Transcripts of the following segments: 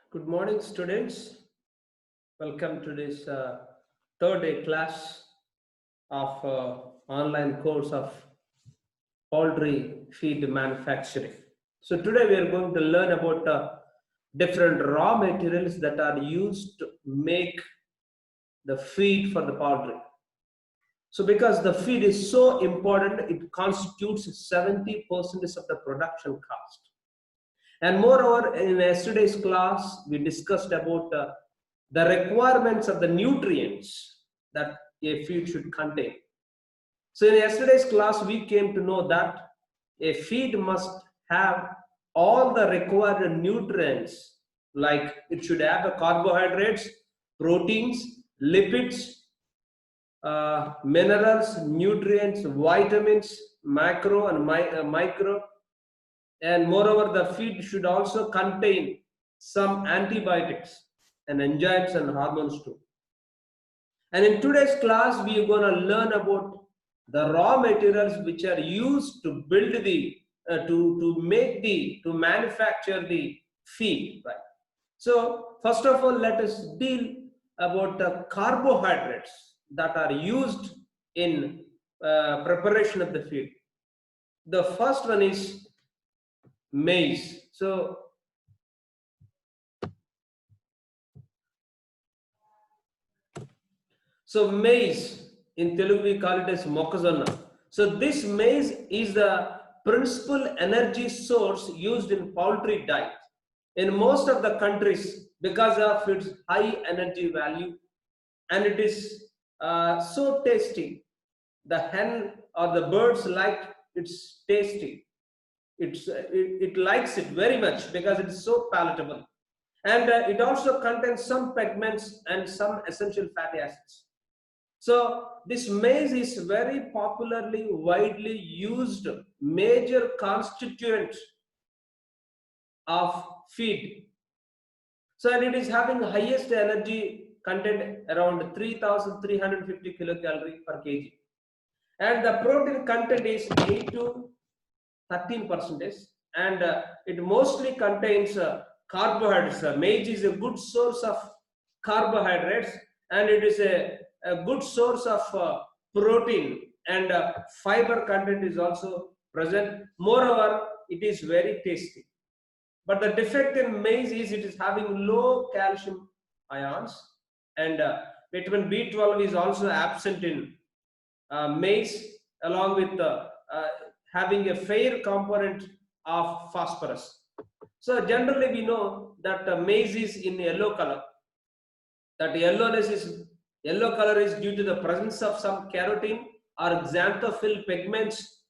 Good morning, students. Welcome to this third day class of online course of poultry feed manufacturing. So today we are going to learn about different raw materials that are used to make the feed for the poultry. So because the feed is so important, it constitutes 70% of the production cost. And moreover, in yesterday's class, we discussed about the requirements of the nutrients that a feed should contain. So in yesterday's class, we came to know that a feed must have all the required nutrients, like it should have the carbohydrates, proteins, lipids, minerals, nutrients, vitamins, macro and micro. And moreover, the feed should also contain some antibiotics and enzymes and hormones too. And in today's class, we are going to learn about the raw materials which are used to build the, to manufacture the feed, right? So first of all, let us deal about the carbohydrates that are used in preparation of the feed. The first one is maize. So maize, in Telugu we call it as mokkazonna. So this maize is the principal energy source used in poultry diet in most of the countries because of its high energy value, and it is so tasty. The hen or the birds like it's tasty. It likes it very much because it is so palatable, and it also contains some pigments and some essential fatty acids. So this maize is very popularly, widely used major constituent of feed. So and it is having highest energy content around 3,350 kilocalorie per kg, and the protein content is 8 to 13%, and it mostly contains carbohydrates. Maize is a good source of carbohydrates, and it is a good source of protein, and fiber content is also present. Moreover, it is very tasty. But the defect in maize is it is having low calcium ions, and vitamin B12 is also absent in maize, along with having a fair component of phosphorus. So generally we know that maize is in yellow color. That yellow color is due to the presence of some carotene or xanthophyll pigments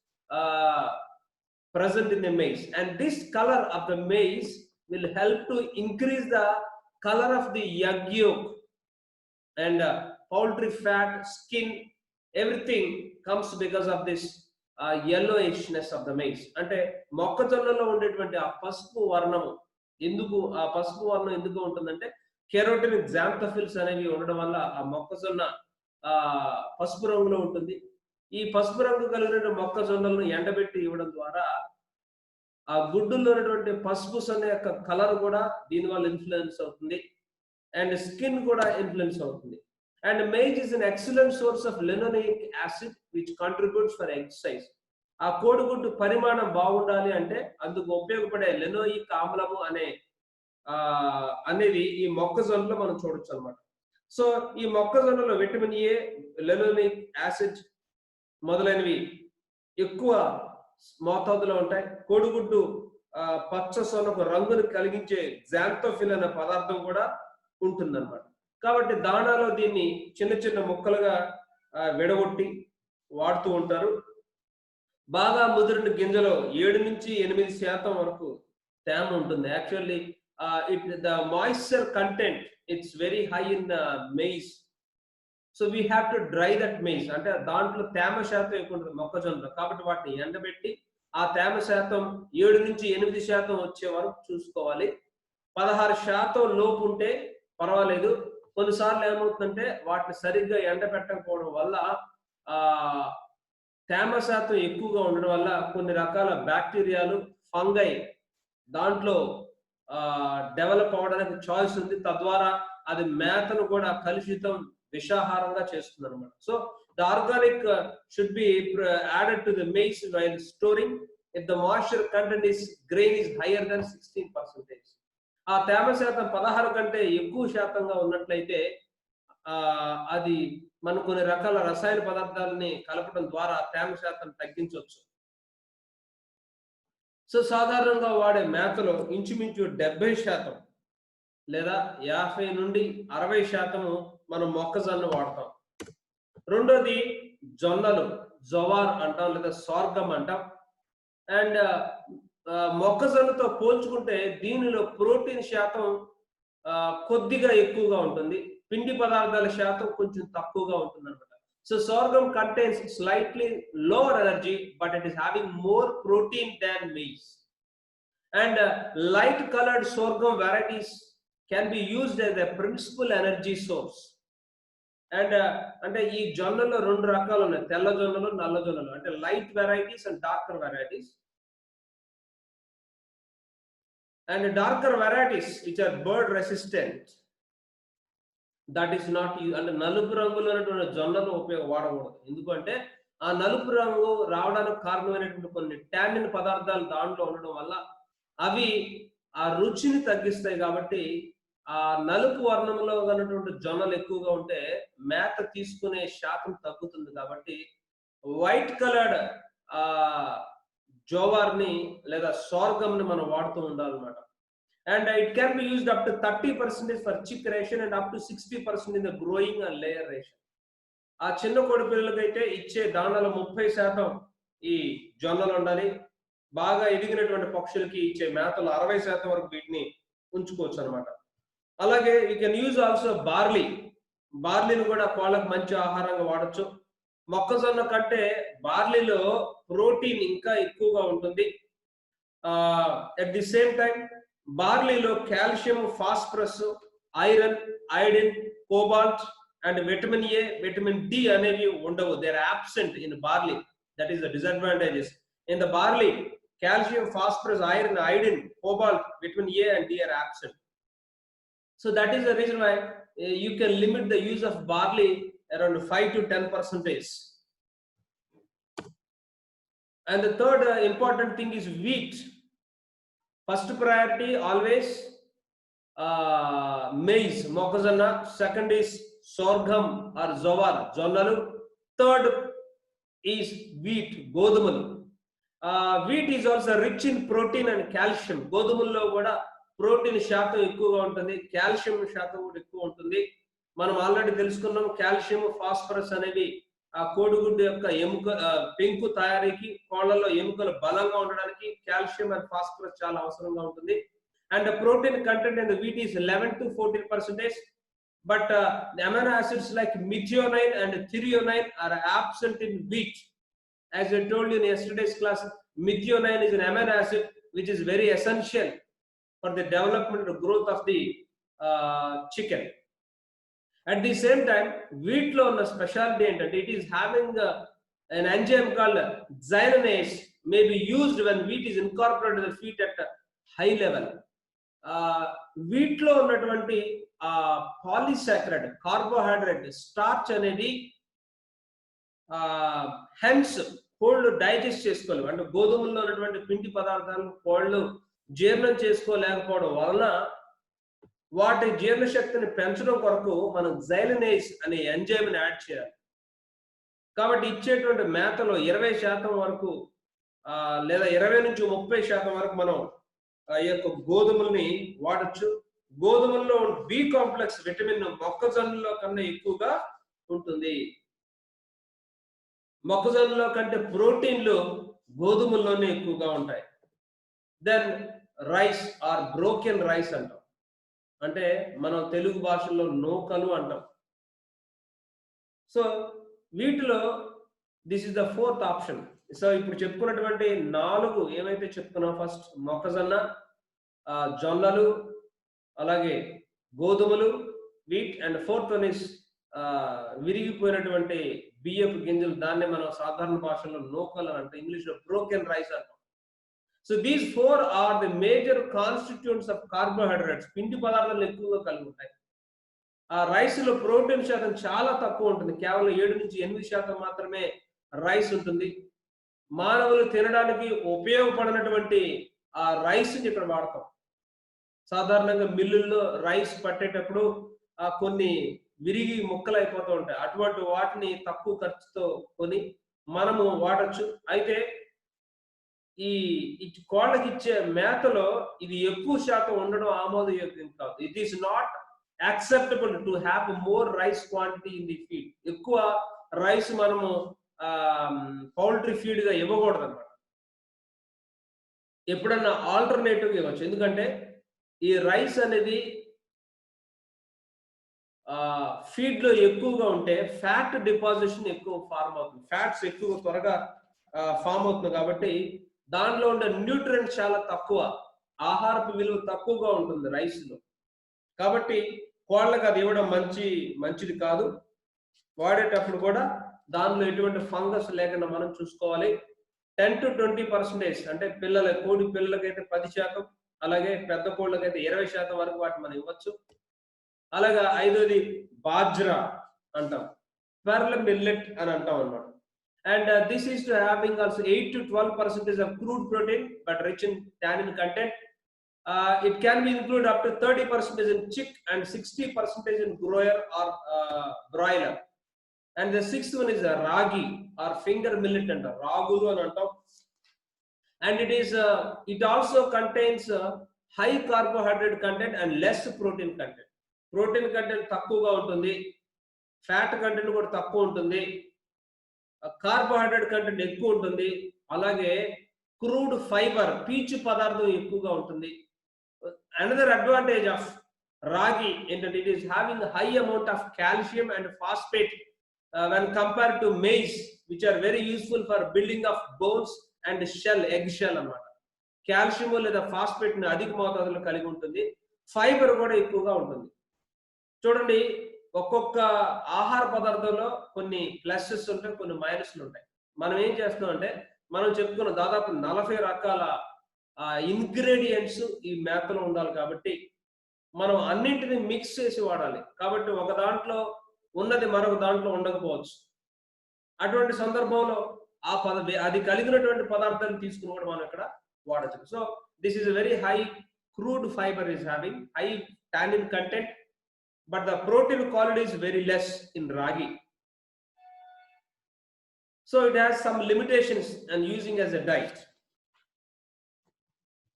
present in the maize, and this color of the maize will help to increase the color of the egg yolk, and poultry fat, skin, everything comes because of this yellowishness of the maize. అంటే మొక్కజొన్నలో ఉండేటువంటి ఆ పసుపు వర్ణము ఎందుకు ఉంటుందంటే keratin xanthophyls అనేవి ఉండడం వల్ల ఆ మొక్కజొన్న పసుపు రంగులో ఉంటుంది. ఈ పసుపు రంగు కలిగిన మొక్కజొన్నలను ఎండబెట్టి ఇవ్వడం ద్వారా ఆ గుడ్డుల్లో ఉన్నటువంటి పసుపు సొన్న యొక్క కలర్ కూడా దీనివల్ల ఇన్ఫ్లుయెన్స్ అవుతుంది, అండ్ స్కిన్ కూడా ఇన్ఫ్లుయెన్స్ అవుతుంది. And maize is an excellent source of linoleic acid which contributes for egg size. ఆ కోడిగుడ్డు పరిమాణం బాగుండాలి అంటే అందుకు ఉపయోగపడే లెనోయిక్ ఆమ్లము అనేది ఈ మొక్కజొన్నలో మనం చూడొచ్చు అనమాట. సో ఈ మొక్కజొన్నలో విటమిన్ ఏ, లెనోయిక్ యాసిడ్ మొదలైనవి ఎక్కువ మోతాదులో ఉంటాయి. కోడిగుడ్డు పచ్చ సొనకు రంగును కలిగించే xanthophyll అనే పదార్థం కూడా ఉంటుందన్నమాట. కాబట్టి దానాలో దీన్ని చిన్న చిన్న ముక్కలుగా విడగొట్టి వాడుతూ ఉంటారు. బాగా ముదిరిన గింజలో 7 నుంచి 8% వరకు తేమ ఉంటుంది. Actually the moisture content it's very high in maize, so we have to dry that maize. అంటే దాంట్లో తేమ శాతం ఎక్కువ ఉంటుంది మొక్కజొన్నలో, కాబట్టి వాటిని ఎండబెట్టి ఆ తేమ శాతం 7 నుంచి 8% వచ్చే వరకు చూసుకోవాలి. 16% లోపు ఉంటే పర్వాలేదు. కొన్నిసార్లు ఏమవుతుందంటే వాటిని సరిగ్గా ఎండబెట్టకపోవడం వల్ల తేమ శాతం ఎక్కువగా ఉండడం వల్ల కొన్ని రకాల బ్యాక్టీరియాలు, ఫంగై దాంట్లో డెవలప్ అవడానికి చాయిస్ ఉంది. తద్వారా అది మేతను కూడా కలుషితం విషాహారంగా చేస్తుంది అనమాట. So the organic should be added to the maize while storing if the moisture content is grain is higher than 16%. ఆ తేమ శాతం 16 కంటే ఎక్కువ శాతంగా ఉన్నట్లయితే అది మనం కొన్ని రకాల రసాయన పదార్థాలని కలపడం ద్వారా తేమ శాతం తగ్గించవచ్చు. సో సాధారణంగా వాడే మేతలో ఇంచుమించు 70% లేదా 50 నుండి 60% మనం మొక్కజొన్న వాడతాం. రెండోది జొన్నలు, జోవార్ అంటాం లేదా సార్గం అంటాం. అండ్ మొక్కజొన్నతో పోల్చుకుంటే దీనిలో ప్రోటీన్ శాతం కొద్దిగా ఎక్కువగా ఉంటుంది, పిండి పదార్థాల శాతం కొంచెం తక్కువగా ఉంటుంది అనమాట. So sorghum contains slightly lower energy, but it is having more protein than maize. And light colored sorghum varieties can be used as a principal energy source. And అంటే ఈ జొన్నలో రెండు రకాలు ఉన్నాయి, తెల్ల జొన్నలు, నల్ల జొన్నలు. అంటే light varieties and darker varieties. And darker varieties which are bird resistant, that is not అంటే నలుపు రంగులో ఉన్నటువంటి జొన్నను వాడకూడదు. ఎందుకంటే ఆ నలుపు రంగు రావడానికి కారణమైనటువంటి కొన్ని టానిన్ పదార్థాలు దాంట్లో ఉండడం వల్ల అవి ఆ రుచిని తగ్గిస్తాయి. కాబట్టి ఆ నలుపు వర్ణంలో ఉన్నటువంటి జొన్నలు ఎక్కువగా ఉంటే మేత తీసుకునే శాతం తగ్గుతుంది. కాబట్టి వైట్ కలర్డ్ జోవార్ని లేదా సార్గంని మనం వాడుతూ ఉండాలన్నమాట. And it can be used up to 30% for chick ration and up to 60% in the growing and layer ration. ఆ చిన్న కోడి పిల్లలకైతే ఇచ్చే దానాలో 30% ఈ జొన్నలు ఉండాలి. బాగా ఎదిగినటువంటి పక్షులకి ఇచ్చే మేతలు 60% వరకు వీటిని ఉంచుకోవచ్చు అనమాట. అలాగే యూ కెన్ యూజ్ ఆల్సో బార్లీని కూడా కోళ్ళకు మంచి ఆహారంగా వాడచ్చు. మొక్కజొన్న కంటే బార్లీలో ప్రోటీన్ ఇంకా ఎక్కువగా ఉంటుంది. అట్ ది సేమ్ టైం బార్లీలో calcium, phosphorus, iron, iodine, cobalt and vitamin A, vitamin D అనేవి ఉండవు. They are absent in barley. That is the disadvantages. In the barley, calcium, phosphorus, iron, iodine, cobalt, vitamin A and D are absent. So that is the reason why you can limit the use of barley around 5 to 10%. And the third important thing is wheat. First priority always maize, mokkazonna. Second is sorghum or jowar, jonnalu. Third is wheat, godumalu. Wheat is also rich in protein and calcium. గోధుమల్లో కూడా protein శాతం ఎక్కువగా ఉంటుంది, calcium శాతం కూడా ఎక్కువ ఉంటుంది. మనం ఆల్రెడీ తెలుసుకున్నాం కాల్షియం, ఫాస్ఫరస్ అనేవి ఆ కోడిగుడ్డు యొక్క పెంకు తయారీకి, కోళ్లలో ఎముకలు బలంగా ఉండడానికి కాల్షియం అండ్ ఫాస్ఫరస్ చాలా అవసరంగా ఉంటుంది. And protein content in the wheat is 11 to 14%. But the amino acids like methionine and threonine are absent in wheat. As I told you in yesterday's class, methionine is an amino acid which is very essential for the development and growth of the chicken. At the same time, wheat lo una specialty entante it is having an enzyme called xylanase may be used when wheat is incorporated in the feed at a high level. Wheat lo ఉన్నటువంటి polysaccharide, carbohydrate, starch అనేది hence కోళ్ళు digest చేసుకోలేవు. అంటే గోధుమల్లో ఉన్నటువంటి పిండి పదార్థాలను కోళ్ళు జీర్ణం చేసుకోలేకపోవడం వలన వాటి జీర్ణశక్తిని పెంచడం కొరకు మనం జైలనేజ్ అనే ఎంజైమ్ని యాడ్ చేయాలి. కాబట్టి ఇచ్చేటువంటి మేతలో 20% వరకు లేదా 20 నుంచి 30% వరకు మనం ఈ యొక్క గోధుమల్ని వాడచ్చు. గోధుమల్లో బి కాంప్లెక్స్ విటమిన్ మొక్కజొన్నలో కన్నా ఎక్కువగా ఉంటుంది. మొక్కజొన్నలో కంటే ప్రోటీన్లు గోధుమల్లోనే ఎక్కువగా ఉంటాయి. Then rice or broken rice అంటాం, అంటే మనం తెలుగు భాషలో నూకలు అంటాం. సో వీటిలో this is the fourth option. So ఇప్పుడు చెప్పుకున్నటువంటి 4 ఏవైతే చెప్పుకున్నాం, ఫస్ట్ మొక్కజొన్న, జొన్నలు, అలాగే గోధుమలు, wheat, and fourth one is విరిగిపోయినటువంటి బియ్యపు గింజలు. దాన్నే మనం సాధారణ భాషలో నూకలు అంటే ఇంగ్లీష్లో బ్రోకెన్ రైస్ అంటాం. So these 4 are the major constituents of carbohydrates. పిండి పదార్థాలు ఎక్కువగా కలిగి ఉంటాయి. ఆ రైస్ లో ప్రోటీన్ శాతం చాలా తక్కువ ఉంటుంది. కేవలం 7 నుంచి 8% మాత్రమే రైస్ ఉంటుంది. మానవులు తినడానికి ఉపయోగపడినటువంటి ఆ రైస్ ఇక్కడ వాడతాం. సాధారణంగా మిల్లుల్లో రైస్ పట్టేటప్పుడు కొన్ని విరిగి ముక్కలు అయిపోతూ ఉంటాయి. అటువంటి వాటిని తక్కువ ఖర్చుతో కొని మనము వాడచ్చు. అయితే ఈ కోళ్ళకి ఇచ్చే మేతలో ఇది ఎక్కువ శాతం ఉండడం ఆమోదయోగ్యం కాదు. It is not acceptable to have more rice quantity in the feed. ఎక్కువ రైస్ మనము పౌల్ట్రీ ఫీడ్ గా ఇవ్వకూడదు అనమాట. ఎప్పుడన్నా ఆల్టర్నేటివ్ ఇవ్వచ్చు. ఎందుకంటే ఈ రైస్ అనేది ఫీడ్ లో ఎక్కువగా ఉంటే ఫ్యాట్ డిపాజిషన్ ఎక్కువ ఫార్మ్ అవుతుంది. ఫ్యాట్స్ ఎక్కువ త్వరగా ఫామ్ అవుతుంది కాబట్టి దానిలో ఉండే న్యూట్రియంట్ చాలా తక్కువ, ఆహారపు విలువ తక్కువగా ఉంటుంది రైస్ లో. కాబట్టి కోళ్ళకి అది ఇవ్వడం మంచిది కాదు. వాడేటప్పుడు కూడా దానిలో ఎటువంటి ఫంగస్ లేకుండా మనం చూసుకోవాలి. 10 to 20% అంటే కోడి పిల్లలకైతే 10%, అలాగే పెద్ద కోళ్ళకైతే 20% వరకు వాటిని మనం ఇవ్వచ్చు. అలాగా 5వది బాజ్రా అంటాం, పెర్ల్ మిల్లెట్ అని అంటాం అన్నమాట. And this is to having also 8 to 12% of crude protein but rich in tannin content. It can be included up to 30% in chick and 60% in broiler. And the 6th one is ragi or finger millet and ragulu అని అంటాం. And it also contains high carbohydrate content and less protein content. Protein content తక్కువగా ఉంటుంది, fat content కూడా తక్కువ ఉంటుంది, carbohydrate content ఎక్కువ ఉంటుంది, అలాగే క్రూడ్ ఫైబర్ పీచు పదార్థం ఎక్కువగా ఉంటుంది. Another advantage of ragi is that it is having a high amount of calcium and phosphate when compared to maize, which are very useful for building of bones and egg shell అన్నమాట. Calcium లేదా phosphate ని అధిక మోతాదులో కలిగి ఉంటుంది. Fibre కూడా ఎక్కువగా ఉంటుంది. చూడండి, ఒక్కొక్క ఆహార పదార్థంలో కొన్ని ప్లస్సెస్ ఉంటాయి, కొన్ని మైనస్లు ఉంటాయి. మనం ఏం చేస్తున్నాం అంటే, మనం చెప్పుకున్న దాదాపు 40 రకాల ఇంగ్రీడియంట్స్ ఈ మేతలో ఉండాలి కాబట్టి మనం అన్నింటినీ మిక్స్ చేసి వాడాలి. కాబట్టి ఒక దాంట్లో ఉన్నది మరొక దాంట్లో ఉండకపోవచ్చు. అటువంటి సందర్భంలో అది కలిగినటువంటి పదార్థాన్ని తీసుకుని కూడా మనం ఇక్కడ వాడచ్చు. So this is very high crude fibre is having high tannin content, but the protein quality is very less in ragi. So it has some limitations and using as a diet.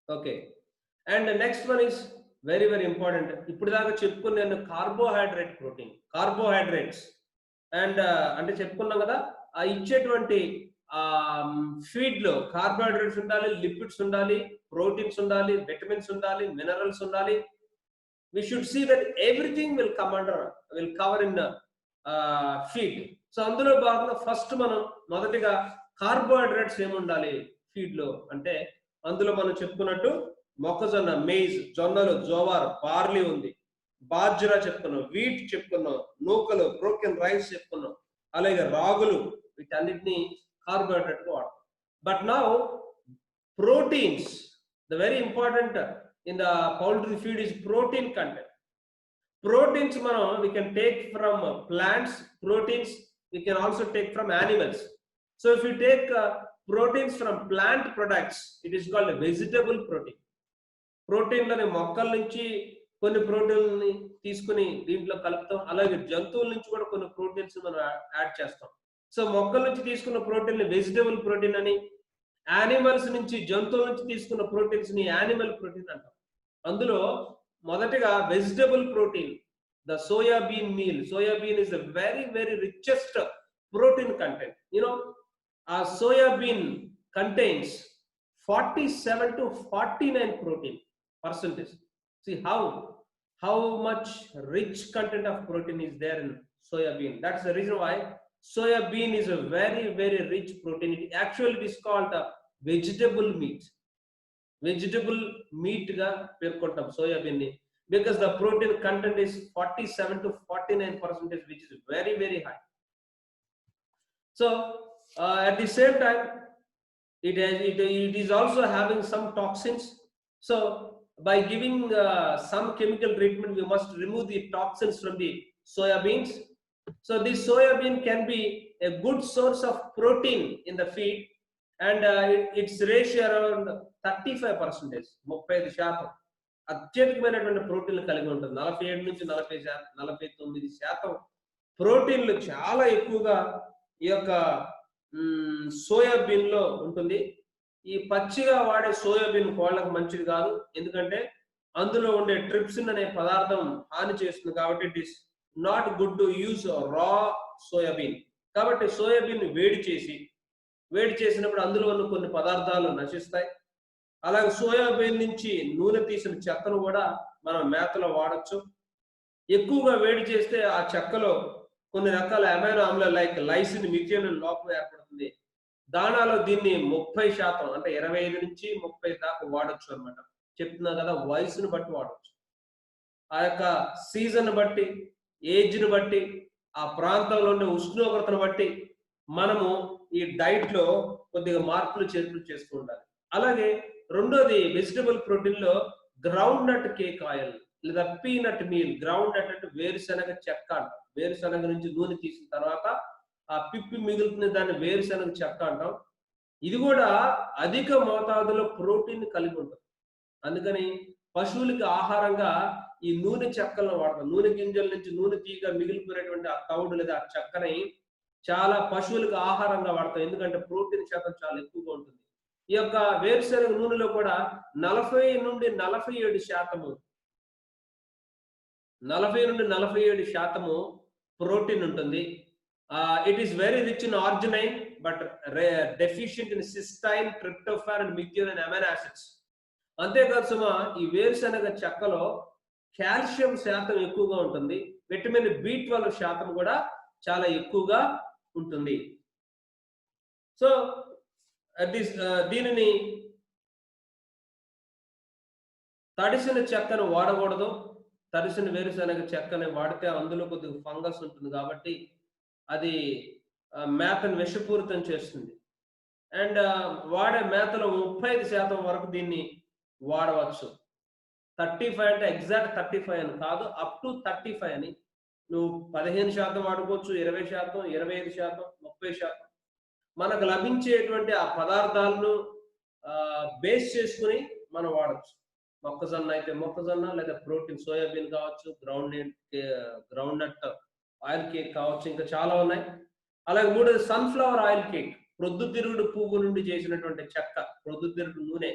Okay, and the next one is very important. ఇప్పుడు దాకా చెప్పుకున్నాను carbohydrate protein, carbohydrates and అంటే చెప్పుకున్నాం కదా, ఇచ్చేటువంటి feed లో carbohydrates ఉండాలి, lipids ఉండాలి, ప్రోటీన్స్ ఉండాలి, విటమిన్స్ ఉండాలి, మినరల్స్ ఉండాలి. We should see that everything will cover in the feed. So అందులో భాగంగా ఫస్ట్ మనం మొదటిగా కార్బోహైడ్రేట్స్ ఏముండాలి ఫీడ్ లో అంటే, అందులో మనం చెప్పుకున్నట్టు మొక్కజొన్న, మెయిజ్, జొన్నలు, జోవార్, బార్లీ ఉంది, బాజ్రా చెప్పుకున్నాం, వీట్ చెప్పుకున్నాం, నూకలు, బ్రోకెన్ రైస్ చెప్పుకున్నాం, అలాగే రాగులు, వీటన్నిటిని కార్బోహైడ్రేట్ గా వాడతాం. But now proteins, the very important in the poultry feed is protein content. Proteins we can take from plants, proteins we can also take from animals. So if you take proteins from plant products, it is called a vegetable protein. Protein lone mokkal nunchi konni protein ni తీసుకుని దీంట్లో కలుపుతాం, అలాగే జంతువుల నుంచి కూడా కొన్ని proteins మనం add చేస్తాం. సో మొక్కల నుంచి తీసుకున్న ప్రోటీన్ ని వెజిటబుల్ ప్రోటీన్ అని, యానిమల్స్ నుంచి, జంతువుల నుంచి తీసుకున్న ప్రోటీన్స్ ని యానిమల్ ప్రోటీన్ అంటాం. అందులో మొదటిగా vegetable protein, the soybean meal. Soybean is the very richest protein content. ఆ soybean contains 47 to 49 protein percentage. See how much rich content of protein is there in soybean. That's the reason why soybean is a very rich protein. It actually is called a vegetable meat. Vegetable meat ga పేర్కొంటాం soybean ni, because the protein content is 47 to 49%, which is very, very high. So at the same time, it is also having some toxins. So by giving some chemical treatment, we must remove the toxins from the soya beans. So this soya bean can be a good source of protein in the feed, and its ratio around 35%, 35%. అత్యధికమైనటువంటి ప్రోటీన్లు కలిగి ఉంటుంది. 47 నుంచి 49% ప్రోటీన్లు చాలా ఎక్కువగా ఈ యొక్క సోయాబీన్ లో ఉంటుంది. ఈ పచ్చిగా వాడే సోయాబీన్ కోళ్ళకు మంచిది కాదు, ఎందుకంటే అందులో ఉండే ట్రిప్సిన్ అనే పదార్థం హాని చేస్తుంది. కాబట్టి it is not good to use రా సోయాబీన్. కాబట్టి సోయాబీన్ వేడి చేసినప్పుడు అందులో ఉన్న కొన్ని పదార్థాలు నశిస్తాయి. అలాగే సోయాబీన్ నుంచి నూనె తీసిన చెక్కను కూడా మనం మేతలో వాడచ్చు. ఎక్కువగా వేడి చేస్తే ఆ చెక్కలో కొన్ని రకాల అమైనో ఆమ్లాలు లైక్ లైసిన్, మిథియోనిన్ లోపం ఏర్పడుతుంది. దానాలో దీన్ని 30% అంటే 25 నుంచి 30 దాకా వాడచ్చు అనమాట. చెప్తున్నా కదా, వయసును బట్టి వాడచ్చు. ఆ యొక్క సీజన్ బట్టి, ఏజ్ని బట్టి, ఆ ప్రాంతంలో ఉండే ఉష్ణోగ్రతను బట్టి మనము ఈ డైట్ లో కొద్దిగా మార్పులు చేర్పులు చేస్తూ ఉండాలి. అలాగే రెండోది వెజిటబుల్ ప్రోటీన్ లో గ్రౌండ్ నట్ కేక్ ఆయిల్ లేదా పీనట్ మీల్. గ్రౌండ్ నట్ అంటే వేరుశనగ చెక్క అంటాం. వేరుశనగ నుంచి నూనె తీసిన తర్వాత ఆ పిప్పి మిగులుతున్న దాన్ని వేరుశనగ చెక్క అంటాం. ఇది కూడా అధిక మోతాదులో ప్రోటీన్ కలిగి ఉంటుంది. అందుకని పశువులకి ఆహారంగా ఈ నూనె చెక్కలను వాడతాం. నూనె గింజల నుంచి నూనె తీగ మిగిలిపోయినటువంటి ఆ తౌడు లేదా ఆ చెక్కని చాలా పశువులకు ఆహారంగా వాడతాం, ఎందుకంటే ప్రోటీన్ శాతం చాలా ఎక్కువగా ఉంటుంది. ఈ యొక్క వేరుశనగ నూనెలో కూడా 40 నుండి 47% ప్రోటీన్ ఉంటుంది. It is very rich in arginine but deficient in cystine, tryptophan and methionine amino acids. అంతేకాదు సుమా, ఈ వేరుశనగ చెక్కలో కాల్షియం శాతం ఎక్కువగా ఉంటుంది. విటమిన్ B12 శాతం కూడా చాలా ఎక్కువగా ఉంటుంది. సో దీనిని తడిసిన చెక్కను వాడకూడదు. తడిసిన వేరుశనగ చెక్కని వాడితే అందులో కొద్దిగా ఫంగస్ ఉంటుంది, కాబట్టి అది మేతను విషపూరితం చేస్తుంది. అండ్ వాడే మేతలో 35% వరకు దీన్ని వాడవచ్చు. 35 అంటే ఎగ్జాక్ట్ 35 అని కాదు, అప్ టు 35 అని. నువ్వు 15% వాడుకోవచ్చు, 20%, 25%, 30%. మనకు లభించేటువంటి ఆ పదార్థాలను బేస్ చేసుకుని మనం వాడచ్చు. మొక్కజొన్న అయితే మొక్కజొన్న, లేదా ప్రోటీన్ సోయాబీన్ కావచ్చు, గ్రౌండ్ నట్ ఆయిల్ కేక్ కావచ్చు, ఇంకా చాలా ఉన్నాయి. అలాగే మూడోది సన్ఫ్లవర్ ఆయిల్ కేక్. ప్రొద్దుతిరుగుడు పువ్వు నుండి చేసినటువంటి చెక్క, ప్రొద్దుతిరుగుడు నూనె,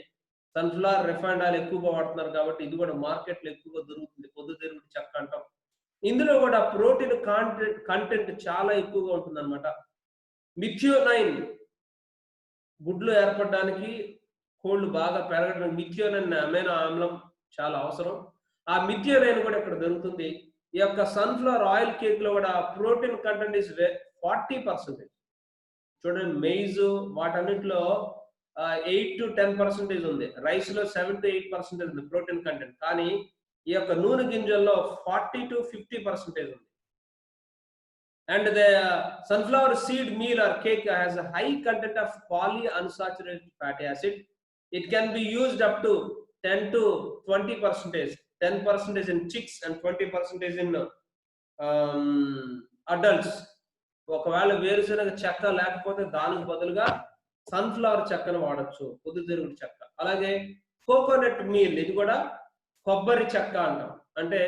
సన్ఫ్లవర్ రిఫైండ్ ఆయిల్ ఎక్కువగా వాడుతున్నారు కాబట్టి ఇది కూడా మార్కెట్లో ఎక్కువగా దొరుకుతుంది. పొద్దుతిరుగుడు చెక్క అంటాం. ఇందులో కూడా ప్రోటీన్ కంటెంట్ చాలా ఎక్కువగా ఉంటుంది అనమాట. మిథియోనైన్, గుడ్లు ఏర్పడడానికి, కోళ్ళు బాగా పెరగడానికి మిథియోనైన్ అమైనో ఆమ్లం చాలా అవసరం. ఆ మిథియోనైన్ కూడా ఇక్కడ దొరుకుతుంది. ఈ యొక్క సన్ఫ్లవర్ ఆయిల్ కేక్ లో కూడా ప్రోటీన్ కంటెంట్ ఇస్ 40%. చూడండి, మెయిజ్ వాటన్నిటిలో 8 to 10% ఉంది. రైస్ లో 7 to 8% ఉంది ప్రోటీన్ కంటెంట్. కానీ ఈ యొక్క నూనె గింజల్లో 40 to 50% ఉంది. And the sunflower seed meal or cake has a high content of polyunsaturated fatty acid. It can be used up to 10 to 20%. 10% in chicks and 20% in adults. ఒకవేళ వేరుశనగ చెక్క లేకపోతే దానికి బదులుగా సన్ఫ్లవర్ చెక్కను వాడచ్చు, పొద్దుతిరుగుడు చెక్క. అలాగే కోకోనట్ మీల్, ఇది కూడా కొబ్బరి చెక్క అంటాం. అంటే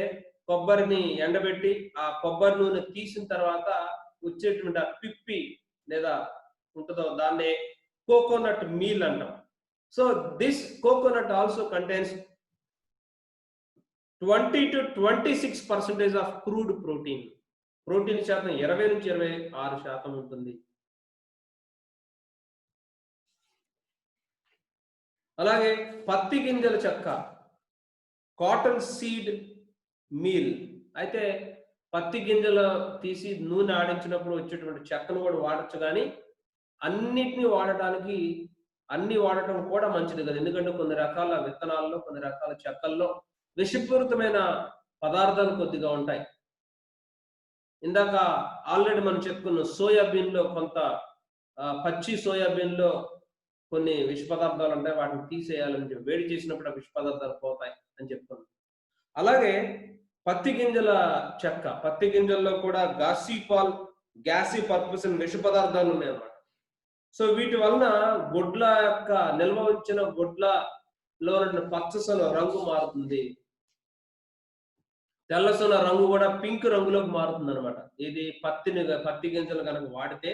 కొబ్బరిని ఎండబెట్టి ఆ కొబ్బరి నూనె తీసిన తర్వాత వచ్చేటువంటి ఆ పిప్పి లేదా ఉంటుందో దాన్నే కోకోనట్ మీల్ అంటాం. So this coconut also contains 20 to 26% of crude protein. Protein శాతం 20 నుంచి 26% ఉంటుంది. అలాగే పత్తి గింజల చెక్క, కాటన్ సీడ్ మీల్. అయితే పత్తి గింజలు తీసి నూనె ఆడించినప్పుడు వచ్చేటువంటి చెక్కను కూడా వాడచ్చు, కానీ అన్నిటినీ వాడటం కూడా మంచిది కదా. ఎందుకంటే కొన్ని రకాల విత్తనాల్లో, కొన్ని రకాల చెక్కల్లో విషపూరితమైన పదార్థాలు కొద్దిగా ఉంటాయి. ఇందాక ఆల్రెడీ మనం చెప్పుకున్న సోయాబీన్ లో కొంత పచ్చి సోయాబీన్ లో కొన్ని విష పదార్థాలు ఉంటాయి, వాటిని తీసేయాలని చెప్పి వేడి చేసినప్పుడు ఆ విష పదార్థాలు పోతాయి అని చెప్తున్నాం. అలాగే పత్తి గింజల చెక్క, పత్తి గింజల్లో కూడా గ్యాసీ పర్పస్ విష పదార్థాలు ఉన్నాయన్నమాట. సో వీటి వలన గుడ్ల యొక్క నిల్వ ఉంచిన గుడ్లలో పచ్చసొన రంగు మారుతుంది, తెల్లసొన రంగు కూడా పింక్ రంగులోకి మారుతుంది అనమాట. ఇది పత్తి గింజలు కనుక వాడితే.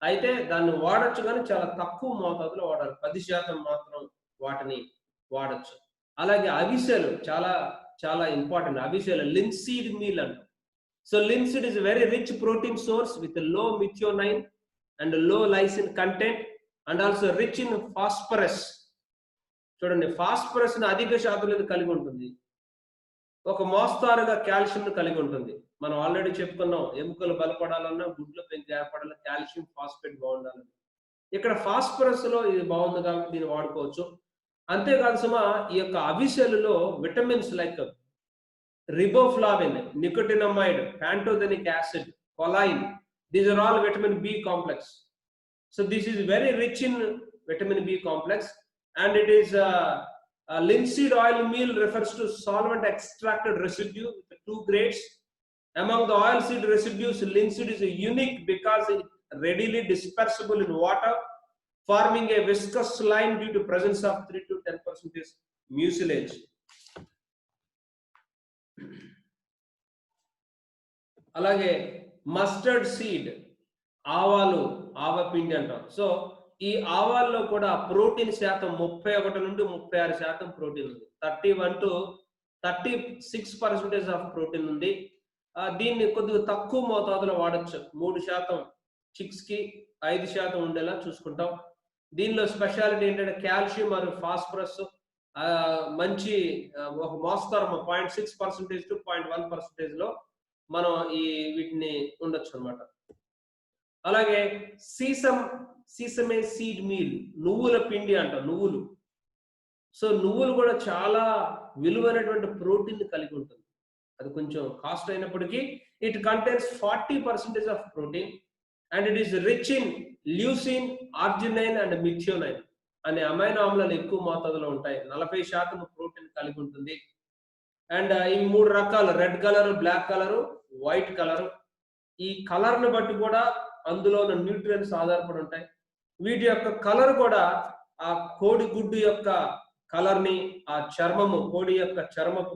అయితే దాన్ని వాడచ్చు, కానీ చాలా తక్కువ మోతాదులో వాడాలి, 10% మాత్రం వాటిని వాడచ్చు. అలాగే అవిసెలు చాలా చాలా ఇంపార్టెంట్. అవిసెలు లిన్సీడ్ మీల్ అంటాం. So linseed is very rich protein source with low methionine and low lysine content and also rich in phosphorus. చూడండి, ఫాస్ఫరస్ అధిక శాతం కలిగి ఉంటుంది. ఒక మోస్తారుగా కాల్షియం కలిగి ఉంటుంది. మనం ఆల్రెడీ చెప్పుకున్నాం, ఎముకలు బలపడాలన్నా, గుడ్లు పెంచి ఏర్పడాలన్నా కాల్షియం ఫాస్ఫేట్ బాగుండాలని. ఇక్కడ ఫాస్ఫరస్ లో ఇది బాగుంది కాబట్టి దీన్ని వాడుకోవచ్చు. అంతేకాదు సుమా, ఈ యొక్క అవిసెలలో vitamins like riboflavin, nicotinamide, pantothenic acid, choline, these are all vitamin B complex. So this is very rich in vitamin B complex. and it is linseed oil meal refers to solvent extracted residue with 2 grades. Among the oil seed residues, linseed is unique because it readily dispersible in water, forming a viscous line due to presence of 3 to 10% mucilage. అలాగే mustard seed, ఆవపిండి అంటాం. So ఈ ఆవాల్లో కూడా protein శాతం 31 నుండి 36% protein ఉంది. 31 to 36% of protein ఉంది. దీన్ని కొద్దిగా తక్కువ మోతాదులో వాడచ్చు. 3% చిక్స్ కి, 5% ఉండేలా చూసుకుంటాం. దీనిలో స్పెషాలిటీ ఏంటంటే కాల్షియం మరియు ఫాస్ఫరస్ మంచి ఒక మోస్తరు 0.6% to 0.1% లో మనం వీటిని ఉండొచ్చు అనమాట. అలాగే సీసమే సీడ్ మీల్, నువ్వుల పిండి అంటాం, నువ్వులు. సో నువ్వులు కూడా చాలా విలువైనటువంటి ప్రోటీన్ కలిగి ఉంటుంది. అది కొంచెం కాస్ట్ అయినప్పటికీ it contains 40% of protein and it is rich in leucine, arginine and methionine అనే అమైనో ఆమ్లాలు ఎక్కువ మోతాదులో ఉంటాయి. 40% ప్రోటీన్ కలిగి ఉంటుంది. అండ్ ఇవి 3 రకాలు, red colour, black colour, white colour. ఈ కలర్ ని బట్టి కూడా అందులో ఉన్న న్యూట్రియంట్స్ ఆధారపడి ఉంటాయి. వీటి యొక్క కలర్ కూడా ఆ కోడి గుడ్డు యొక్క కలర్ ని, ఆ చర్మము, కోడి యొక్క చర్మపు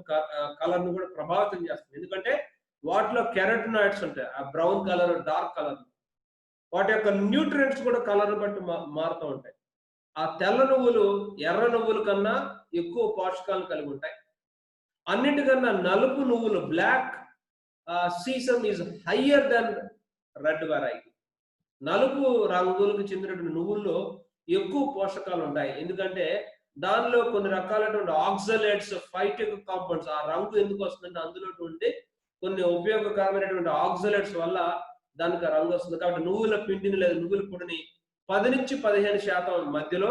కలర్ ని కూడా ప్రభావితం చేస్తుంది. ఎందుకంటే వాటిలో కెరటినాయిడ్స్ ఉంటాయి, ఆ బ్రౌన్ కలర్, డార్క్ కలర్. వాటి యొక్క న్యూట్రియంట్స్ కూడా కలర్ బట్టి మారుతూ ఉంటాయి. ఆ తెల్ల నువ్వులు ఎర్ర నువ్వుల కన్నా ఎక్కువ పోషకాలు కలిగి ఉంటాయి. అన్నిటికన్నా నలుపు నువ్వులు, black sesame is higher than red variety. నలుపు రంగులకు చెందినటువంటి నువ్వుల్లో ఎక్కువ పోషకాలు ఉంటాయి. ఎందుకంటే దానిలో కొన్ని రకాలైనటువంటి ఆక్సలేట్స్, ఫైటిక్ కాంపౌండ్స్, ఆ రంగు ఎందుకు వస్తుందంటే అందులో ఉండే కొన్ని ఉపయోగకరమైనటువంటి ఆక్సలేట్స్ వల్ల దానికి రంగు వస్తుంది. కాబట్టి నువ్వుల పిండిని లేదా నువ్వుల పొడిని 10 నుంచి 15% మధ్యలో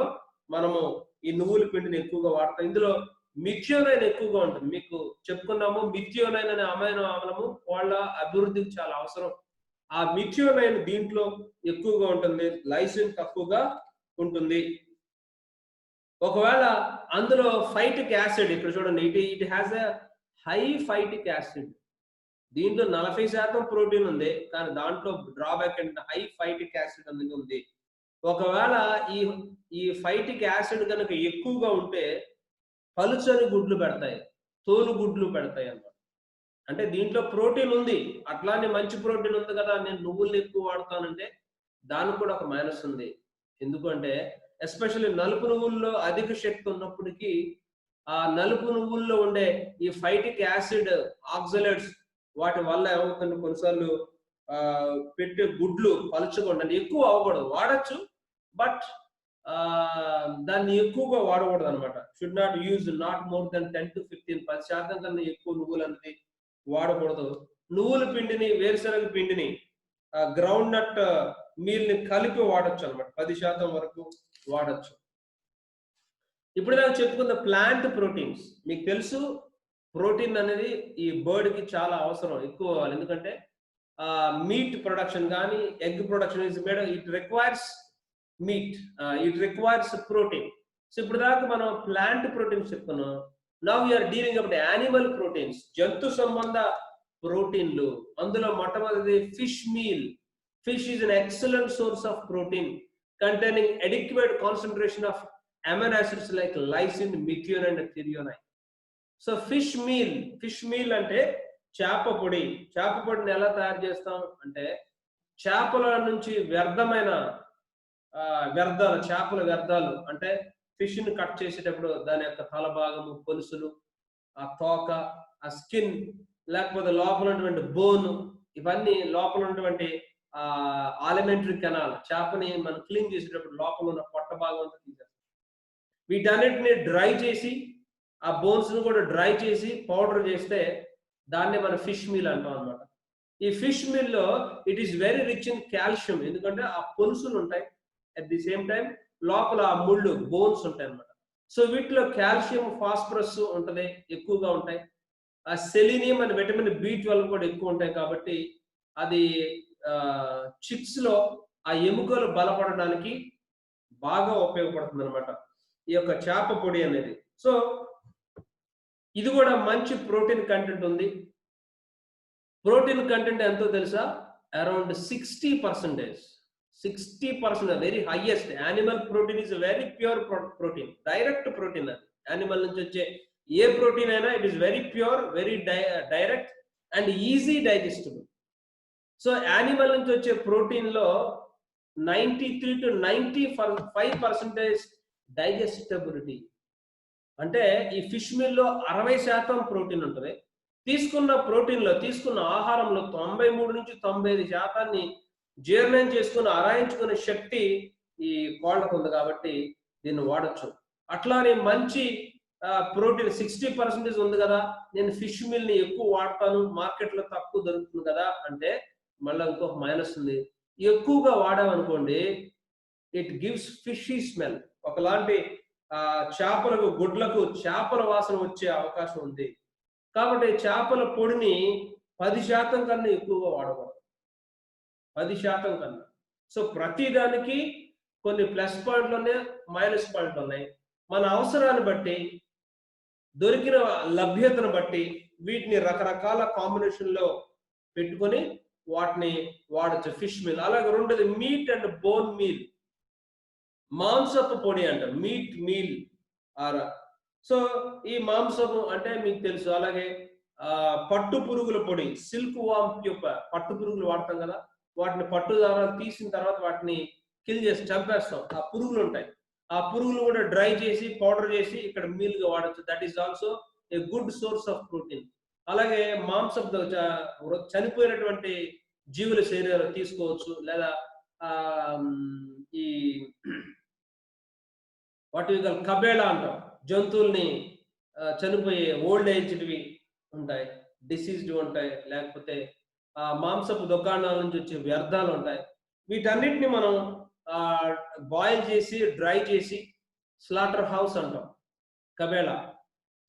మనము ఈ నువ్వుల పిండిని ఎక్కువగా వాడతాం. ఇందులో మిథియోనైన్ ఎక్కువగా ఉంటుంది. మీకు చెప్పుకున్నాము, మిథియోనైన్ అనే అమైనో ఆమ్లము వాళ్ళ అభివృద్ధికి చాలా అవసరం. ఆ మిథియోనైన్ దీంట్లో ఎక్కువగా ఉంటుంది, లైసిన్ తక్కువగా ఉంటుంది. ఒకవేళ అందులో ఫైటిక్ యాసిడ్, ఇక్కడ చూడండి, it has a high phytic acid. దీంట్లో 40% ప్రోటీన్ ఉంది, కానీ దాంట్లో డ్రాబ్యాక్ అంటే హై ఫైటిక్ యాసిడ్ అనేది ఉంది. ఒకవేళ ఈ ఫైటిక్ యాసిడ్ కనుక ఎక్కువగా ఉంటే పలుచని గుడ్లు పెడతాయి, తోలు గుడ్లు పెడతాయి అన్నమాట. అంటే దీంట్లో ప్రోటీన్ ఉంది, అట్లానే మంచి ప్రోటీన్ ఉంది కదా, నేను నువ్వుల్ని ఎక్కువ వాడతానంటే దానికి కూడా ఒక మైనస్ ఉంది. ఎందుకంటే ఎస్పెషల్లీ నలుపు నువ్వుల్లో అధిక శక్తి ఉన్నప్పటికీ ఆ నలుపు నువ్వుల్లో ఉండే ఈ ఫైటిక్ యాసిడ్, ఆక్సలేట్స్ వాటి వల్ల ఏమవుతుంది, కొన్నిసార్లు పెట్టే గుడ్లు పలుచగా ఉండాలి, ఎక్కువ అవ్వకూడదు. వాడచ్చు, బట్ దాన్ని ఎక్కువగా వాడకూడదు అనమాట. Should not use not more than 10 to 15, 10% కన్నా ఎక్కువ నువ్వులు అనేది వాడకూడదు. నువ్వుల పిండిని, వేరుశనగ పిండిని, గ్రౌండ్ నట్ మీల్ ని కలిపి వాడచ్చు అనమాట. 10% వరకు వాడచ్చు. ఇప్పుడు నాకు చెప్పుకున్న ప్లాంట్ ప్రోటీన్స్, మీకు తెలుసు ప్రోటీన్ అనేది ఈ బర్డ్ కి చాలా అవసరం, ఎక్కువ అవ్వాలి. ఎందుకంటే మీట్ ప్రొడక్షన్ కానీ egg production is made, it requires meat. It requires protein. So ఇప్పుడు దాకా మనం ప్లాంట్ ప్రోటీన్స్ చెప్పుకున్నాం. Now we are dealing about animal proteins, జంతు సంబంధ ప్రోటీన్లు. అందులో మొట్టమొదటిది fish meal. Fish is an excellent source of protein containing adequate concentration of amino acids like lysine, methionine and threonine. So fish meal అంటే చేప పొడి. చేప పొడిని ఎలా తయారు చేస్తాం అంటే చేపల నుంచి వ్యర్థమైన వ్యర్థాలు, చేపల వ్యర్థాలు అంటే ఫిష్ ని కట్ చేసేటప్పుడు దాని యొక్క తల భాగము, పొలుసులు, ఆ తోక, ఆ స్కిన్, లేకపోతే లోపల ఉన్నటువంటి బోన్, ఇవన్నీ లోపల ఉన్నటువంటి ఆలిమెంటరీ కెనాల్, చేపని మనం క్లీన్ చేసేటప్పుడు లోపల ఉన్న పొట్ట భాగం అంతా తీసేస్తాం. వీటన్నిటిని డ్రై చేసి ఆ బోన్స్ ను కూడా డ్రై చేసి పౌడర్ చేస్తే దాన్ని మనం ఫిష్ మీల్ అంటాం అనమాట. ఈ ఫిష్ మీల్ లో it is very rich in calcium, ఎందుకంటే ఆ పొలుసులు ఉంటాయి, అట్ ది సేమ్ టైం లోపల ఆ ముళ్ళు బోన్స్ ఉంటాయి అనమాట. సో వీటిలో కాల్షియం, ఫాస్ఫరస్ ఉంటది, ఎక్కువగా ఉంటాయి. ఆ సెలీనియం అండ్ విటమిన్ B12 కూడా ఎక్కువ ఉంటాయి. కాబట్టి అది చిక్స్ లో ఆ ఎముకలు బలపడడానికి బాగా ఉపయోగపడుతుంది అనమాట ఈ యొక్క చేప పొడి అనేది. సో ఇది కూడా మంచి ప్రోటీన్ కంటెంట్ ఉంది. ప్రోటీన్ కంటెంట్ ఎంతో తెలుసా? Around 60%. 60%, very highest. Animal protein is very pure protein, direct protein. అది యానిమల్ నుంచి వచ్చే ఏ ప్రోటీన్ అయినా it is very pure, very direct and easy digestible. So animal నుంచి వచ్చే ప్రోటీన్ లో 93 to 95% డైజెస్టబిలిటీ. అంటే ఈ ఫిష్ మీల్ లో 60% ప్రోటీన్ ఉంటుంది. తీసుకున్న ఆహారంలో 93 నుంచి 95% జీర్ణం చేసుకుని అరాయించుకునే శక్తి ఈ కోళ్ళకు ఉంది. కాబట్టి దీన్ని వాడచ్చు. అట్లానే మంచి ప్రోటీన్ 60% ఉంది కదా, నేను ఫిష్ మీల్ ని ఎక్కువ వాడతాను, మార్కెట్ లో తక్కువ దొరుకుతుంది కదా అంటే మళ్ళీ ఇంకొక మైనస్ ఉంది. ఎక్కువగా వాడామనుకోండి, ఇట్ గివ్స్ ఫిషీ స్మెల్. ఒకలాంటి చేపలకు, గుడ్లకు చేపల వాసన వచ్చే అవకాశం ఉంది. కాబట్టి చేపల పొడిని 10% కన్నా ఎక్కువగా వాడకూడదు, 10% కన్నా. సో ప్రతి దానికి కొన్ని ప్లస్ పాయింట్లు ఉన్నాయి, మైనస్ పాయింట్లు ఉన్నాయి. మన అవసరాన్ని బట్టి, దొరికిన లభ్యతను బట్టి వీటిని రకరకాల కాంబినేషన్ లో పెట్టుకొని వాటిని వాడచ్చు. Fish meal. అలాగే రెండోది మీట్ అండ్ బోన్ మీల్, మాంసపు పొడి అంటారు, మీట్ మీల్ ఆర్. సో ఈ మాంసము అంటే మీకు తెలుసు. అలాగే పట్టు పురుగుల పొడి, సిల్క్ వామ్ ప్యూప, పట్టు పురుగులు వాడతాం కదా, వాటిని పట్టు దారాలు తీసిన తర్వాత వాటిని కిల్ చేసి చంపేస్తాం. ఆ పురుగులు ఉంటాయి, ఆ పురుగులు కూడా డ్రై చేసి పౌడర్ చేసి ఇక్కడ మీల్ గా వాడచ్చు. That is also a good source of protein. అలాగే మాంసపు చనిపోయినటువంటి జీవుల శరీరాలు తీసుకోవచ్చు. లేదా ఈ వాటి కబేళా అంటాం, జంతువుల్ని చనిపోయే ఓల్డ్ ఏజ్డ్వి ఉంటాయి, డిసీజ్డ్ ఉంటాయి, లేకపోతే మాంసపు దుకాణాల నుంచి వచ్చే వ్యర్థాలు ఉంటాయి. వీటన్నిటిని మనం బాయిల్ చేసి డ్రై చేసి స్లాటర్ హౌస్ అంటాం, కబేళా.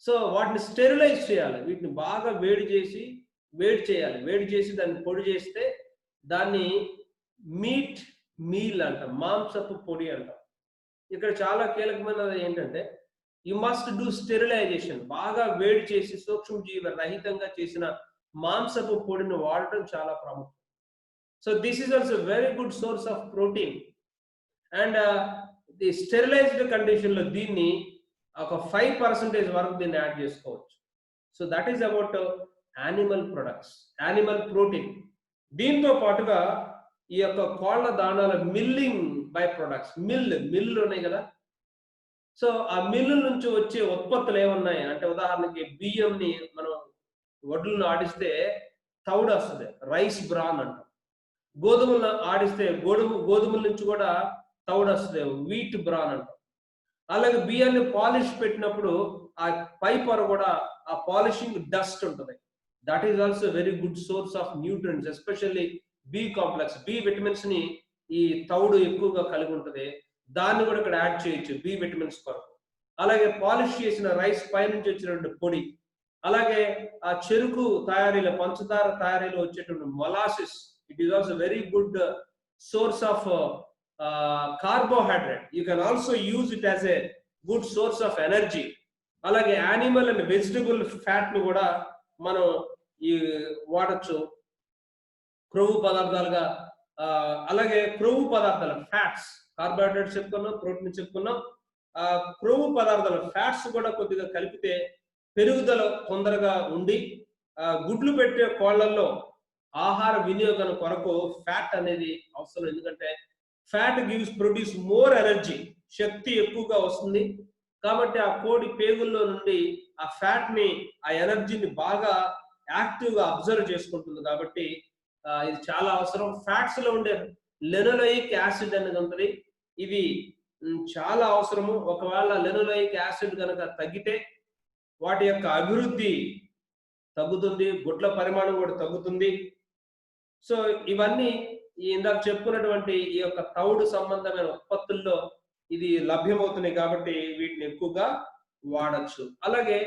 సో వాటిని స్టెరిలైజ్ చేయాలి, వీటిని బాగా వేడి చేయాలి. వేడి చేసి దాన్ని పొడి చేస్తే దాన్ని మీట్ మీల్ అంటాం, మాంసపు పొడి అంటాం. ఇక్కడ చాలా కీలకమైనది ఏంటంటే యు మస్ట్ డూ స్టెరిలైజేషన్. బాగా వేడి చేసి సూక్ష్మజీవ రహితంగా చేసిన మాంసపు పొడిని వాడటం చాలా ప్రాముఖ్యం. So this is also very good source of protein. And the sterilised condition లో దీన్ని ఒక 5% వరకు దీన్ని యాడ్ చేసుకోవచ్చు. So that is about animal products, animal protein. దీంతో పాటుగా ఈ యొక్క కోళ్ల దాణాల మిల్లింగ్ బై ప్రొడక్ట్స్, మిల్లు ఉన్నాయి కదా. సో ఆ మిల్లు నుంచి వచ్చే ఉత్పత్తులు ఏమున్నాయి అంటే, ఉదాహరణకి బియ్యంని మనం వడ్లను ఆడిస్తే తౌడు వస్తుంది, రైస్ బ్రాన్ అంటాం. గోధుమలను ఆడిస్తే గోధుమల నుంచి కూడా తౌడు వస్తుంది, వీట్ బ్రాన్ అంటాం. అలాగే బియ్యాన్ని పాలిష్ పెట్టినప్పుడు ఆ పై పొర కూడా ఆ పాలిషింగ్ డస్ట్ ఉంటుంది. That is also very good source of nutrients, especially B complex. B vitamins ని ఈ తౌడు ఎక్కువగా కలిగి ఉంటుంది, దాన్ని కూడా ఇక్కడ యాడ్ చేయొచ్చు బి విటమిన్స్ కొరకు. అలాగే పాలిష్ చేసిన రైస్ పై నుంచి వచ్చినటువంటి పొడి, అలాగే ఆ చెరుకు తయారీలో, పంచదార తయారీలో వచ్చేటువంటి molasses, it is also very good source of carbohydrate. You can also use it as a good source of energy. అలాగే యానిమల్ అండ్ వెజిటబుల్ ఫ్యాట్ ను కూడా మనం ఈ వాడచ్చు క్రొవ్వు పదార్థాలుగా. అలాగే క్రొవ్వు పదార్థాలు ఫ్యాట్స్, కార్బోహైడ్రేట్స్ చెప్పుకున్నాం, ప్రోటీన్ చెప్పుకున్నాం. క్రొవ్వు పదార్థాలు ఫ్యాట్స్ కూడా కొద్దిగా కలిపితే పెరుగుదల తొందరగా ఉండి గుడ్లు పెట్టే కోళ్లలో ఆహార వినియోగం కొరకు ఫ్యాట్ అనేది అవసరం. ఎందుకంటే ఫ్యాట్ ప్రొడ్యూస్ మోర్ ఎనర్జీ, శక్తి ఎక్కువగా వస్తుంది. కాబట్టి ఆ కోడి పేగుల్లో నుండి ఆ ఫ్యాట్ ని, ఆ ఎనర్జీని బాగా యాక్టివ్ గా అబ్జర్వ్ చేసుకుంటుంది. కాబట్టి ఇది చాలా అవసరం. ఫ్యాట్స్ లో ఉండే లెనోలయిక్ యాసిడ్ అనేది ఉంటుంది, ఇది చాలా అవసరము. ఒకవేళ లెనోలయిక్ యాసిడ్ కనుక తగ్గితే వాటి యొక్క అభివృద్ధి తగ్గుతుంది, గుడ్ల పరిమాణం కూడా తగ్గుతుంది. సో ఇవన్నీ ఇందాక చెప్పుకున్నటువంటి ఈ యొక్క తౌడు సంబంధమైన ఉత్పత్తుల్లో ఇది లభ్యమవుతున్నాయి కాబట్టి వీటిని ఎక్కువగా వాడచ్చు. అలాగే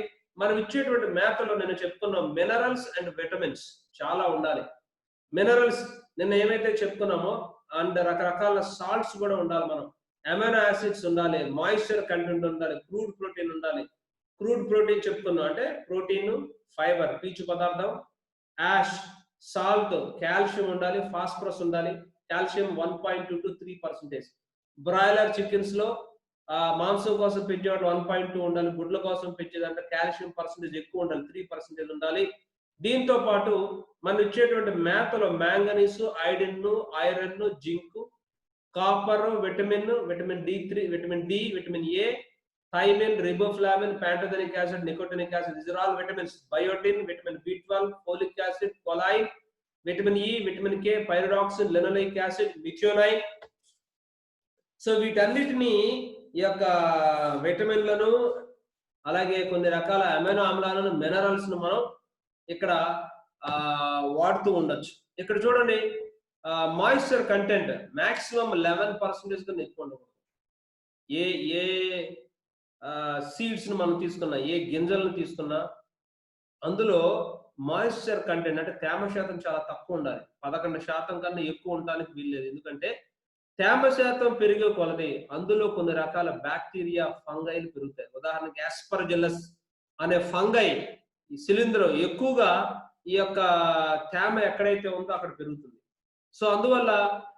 మనం ఇచ్చేటువంటి మేతలో నేను చెప్తున్నా మినరల్స్ అండ్ విటమిన్స్ చాలా ఉండాలి. మినరల్స్ నిన్న ఏమైతే చెప్పుకున్నామో అండ్ రకరకాల సాల్ట్స్ కూడా ఉండాలి. మనం అమైనో యాసిడ్స్ ఉండాలి, మాయిశ్చర్ కంటెంట్ ఉండాలి, క్రూడ్ ప్రోటీన్ ఉండాలి. క్రూడ్ ప్రోటీన్ చెప్తున్నాం అంటే ప్రోటీన్, ఫైబర్, పీచు పదార్థం, యాష్, సాల్ట్, కాల్షియం ఉండాలి, ఫాస్ఫరస్ ఉండాలి. Calcium 1.2 to 3%. బ్రాయిలర్ చికెన్స్ లో మాంసం కోసం పెంచేవాడు 1.2 ఉండాలి, గుడ్ల కోసం పెంచేదంటే కాల్షియం పర్సెంటేజ్ ఎక్కువ ఉండాలి, 3% ఉండాలి. దీంతో పాటు మనం ఇచ్చేటువంటి మేతలో manganese, iron, zinc, copper, vitamin D3, vitamin D, vitamin A, thiamine, riboflavin, pantothenic acid, nicotinic acid, these are all vitamins. Biotin, vitamin B12, folic acid, choline, vitamin E, vitamin K, pyridoxine, linoleic acid, methionine. So వీటన్నిటిని ఈ యొక్క విటమిన్లను అలాగే కొన్ని రకాల amino ఆమ్లాలను, minerals ను మనం ఇక్కడ వాడుతూ ఉండొచ్చు. ఇక్కడ చూడండి, మాయిశ్చర్ కంటెంట్ మాక్సిమం 11% కన్నా ఎక్కువ ఉండకూడదు. ఏ ఏ సీడ్స్ ను మనం తీసుకున్నా, ఏ గింజలను తీసుకున్నా అందులో మాయిశ్చర్ కంటెంట్ అంటే తేమ శాతం చాలా తక్కువ ఉండాలి. 11% కన్నా ఎక్కువ ఉండడానికి వీల్లేదు. ఎందుకంటే తేమ శాతం పెరిగే కొలది అందులో కొన్ని రకాల బ్యాక్టీరియా, ఫంగైలు పెరుగుతాయి. ఉదాహరణకి ఆస్పర్జిల్లస్ అనే ఫంగై ఈ శిలీంధ్రం ఎక్కువగా ఈ యొక్క తేమ ఎక్కడైతే ఉందో అక్కడ పెరుగుతుంది. సో అందువల్ల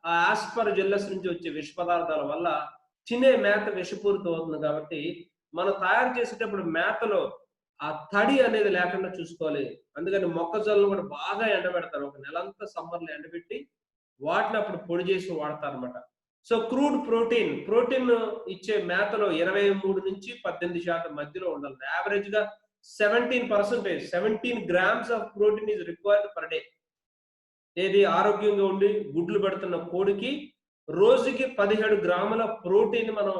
ఆ ఆస్పర్జిల్లస్ నుంచి వచ్చే విష పదార్థాల వల్ల తినే మేత విషపూరితం అవుతుంది. కాబట్టి మనం తయారు చేసేటప్పుడు మేతలో ఆ తడి అనేది లేకుండా చూసుకోవాలి. అందుకని మొక్కజొన్నలు కూడా బాగా ఎండబెడతారు. ఒక నెలంతా సమ్మర్లో ఎండబెట్టి వాటిని అప్పుడు పొడి చేసి వాడతారు అనమాట. సో క్రూడ్ ప్రోటీన్ ఇచ్చే మేతలో 23 నుంచి 18% మధ్యలో ఉండాలి. యావరేజ్ గా 17 grams of protein is required per day. ఏది ఆరోగ్యంగా ఉండి గుడ్లు పెడుతున్న కోడికి రోజుకి 17 గ్రాముల ప్రోటీన్ మనం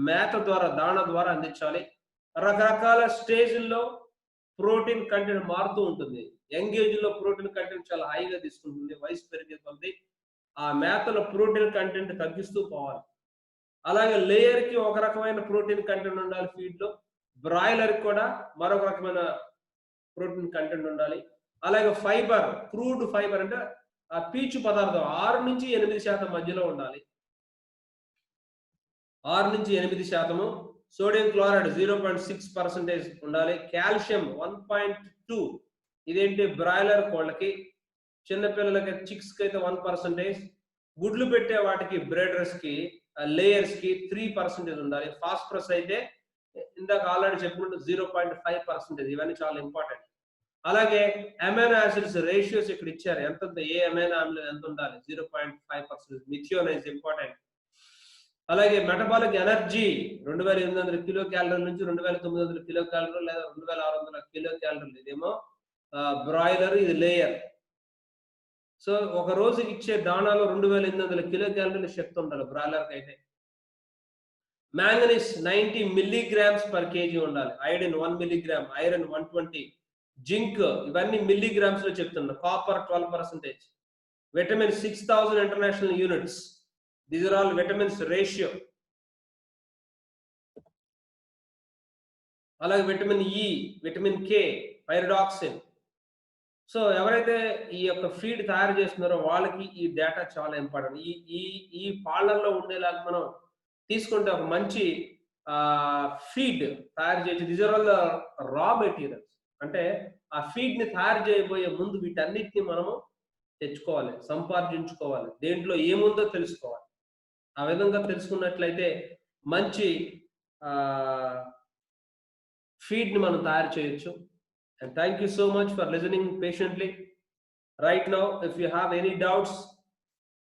మేత ద్వారా, దాణ ద్వారా అందించాలి. రకరకాల స్టేజ్ల్లో ప్రోటీన్ కంటెంట్ మారుతూ ఉంటుంది. యంగ్ ఏజ్ లో ప్రోటీన్ కంటెంట్ చాలా హైగా తీసుకుంటుంది. వయసు పెరిగే కొద్ది ఆ మేతలో ప్రోటీన్ కంటెంట్ తగ్గిస్తూ పోవాలి. అలాగే లేయర్ కి ఒక రకమైన ప్రోటీన్ కంటెంట్ ఉండాలి ఫీడ్ లో, బ్రాయిలర్ కి కూడా మరొక రకమైన ప్రోటీన్ కంటెంట్ ఉండాలి. అలాగే ఫైబర్, క్రూడ్ ఫైబర్ అంటే ఆ పీచు పదార్థం 6 నుంచి 8% మధ్యలో ఉండాలి. 6 నుంచి 8%. సోడియం క్లోరైడ్ 0.6% ఉండాలి. కాల్షియం 1.2. ఇదేంటి బ్రాయిలర్ కోళ్ళకి, చిన్నపిల్లలకి, చిక్స్ కి అయితే 1%. గుడ్లు పెట్టే వాటికి, బ్రేడర్స్ కి, లేయర్స్ కి 3% ఉండాలి. ఫాస్ఫరస్ అయితే ఇందాక ఆల్రెడీ చెప్పుకుంటూ 0.5%. ఇవన్నీ చాలా ఇంపార్టెంట్. అలాగే అమైనో యాసిడ్స్ రేషియోస్ ఇక్కడ ఇచ్చారు. ఎంత ఉంది, ఏ అమైనో ఆమ్లం ఎంత ఉండాలి, 0.5%. Methionine is important. అలాగే మెటబాలిక్ ఎనర్జీ 2800 కిలో క్యాలరీల నుంచి 2900 కిలో క్యాలరీలు లేదా 2600 కిలో క్యాలరీలు. ఇదేమో బ్రాయిలర్, ఇది లేయర్. సో ఒక రోజుకి ఇచ్చే దాణాలో 2800 కిలో క్యాలరీల శక్తి ఉండాలి బ్రాయిలర్కి అయితే. మ్యాంగనీస్ 90 milligrams per kg ఉండాలి. ఐరన్ 1 milligram, ఐరన్ 120, జింక్ ఇవన్నీ మిల్లీగ్రామ్స్ లో చెప్తున్నా. Copper 12%, vitamin 6000 international units. These are all vitamins ratio. అలాగే vitamin E, vitamin K, pyridoxine, so ఎవరైతే ఈ యొక్క ఫీడ్ తయారు చేస్తున్నారో వాళ్ళకి ఈ డేటా చాలా ఇంపార్టెంట్. ఈ ఈ ఈ పాళ్ళల్లో ఉండేలాగా మనం తీసుకుంటే ఒక మంచి ఫీడ్ తయారు చేసి these are all the raw materials. అంటే ఆ ఫీడ్‌ని తయారు చేయబోయే ముందు వీటన్నిటిని మనము తెచ్చుకోవాలి, సంపార్జించుకోవాలి. దేంట్లో ఏముందో తెలుసుకోవాలి. ఆ విధంగా తెలుసుకున్నట్లయితే మంచి ఆహ్, ఫీడ్‌ని మనం తయారు చేయొచ్చు. And thank you so much for listening patiently. Right now, if you have any doubts,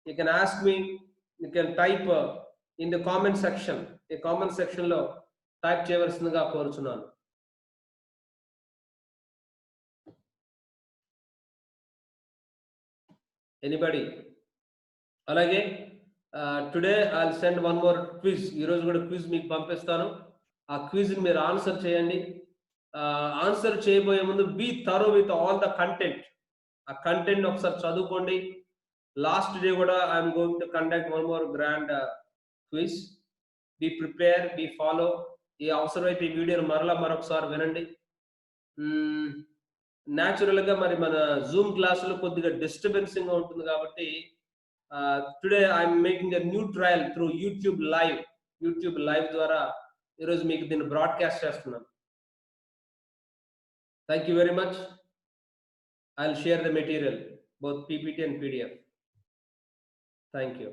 you can ask me. You can type in the comment section. ఈ కామెంట్ సెక్షన్ లో టైప్ చేయవలసిందిగా కోరుచున్నాను. ఎనీబడి? అలాగే today I'll send one more quiz. ఈరోజు కూడా quiz మీకు పంపిస్తాను. ఆ క్విజ్ని మీరు ఆన్సర్ చేయండి. ఆన్సర్ చేయబోయే ముందు be thorough with all the content. ఆ కంటెంట్ ఒకసారి చదువుకోండి. లాస్ట్ డే కూడా I'm going to conduct one more grand quiz. Be prepare, be follow. ఈ అవసరమైతే ఈ వీడియోని మరొకసారి వినండి. న్యాచురల్గా మరి మన జూమ్ క్లాసులో కొద్దిగా డిస్టర్బెన్సింగ్గా ఉంటుంది కాబట్టి today I'm making a new trial through YouTube live ద్వారా ఈరోజు మీకు దీన్ని బ్రాడ్కాస్ట్ చేస్తున్నాను. Thank you very much. I'll share the material, both PPT and PDF. Thank you.